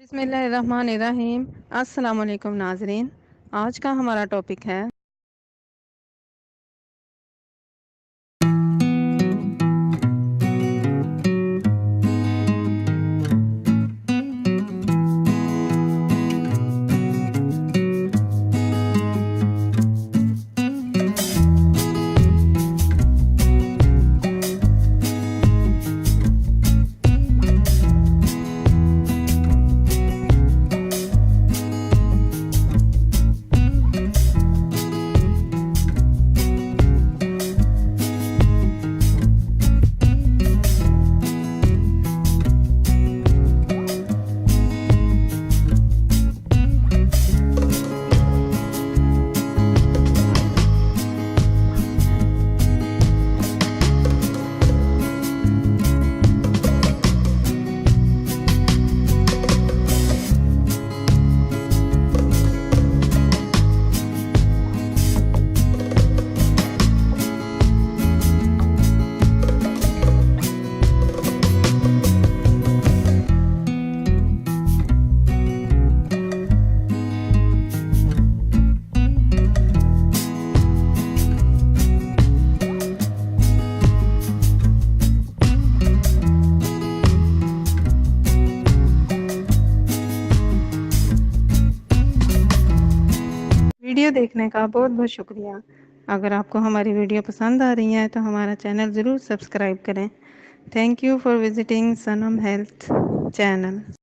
बिस्मिल्लाहिर्रहमानिर्रहीम। अस्सलाम वालेकुम नाज़रीन। आज का हमारा टॉपिक है वीडियो देखने का बहुत बहुत शुक्रिया। अगर आपको हमारी वीडियो पसंद आ रही है तो हमारा चैनल ज़रूर सब्सक्राइब करें। Thank you for visiting Sanam health channel.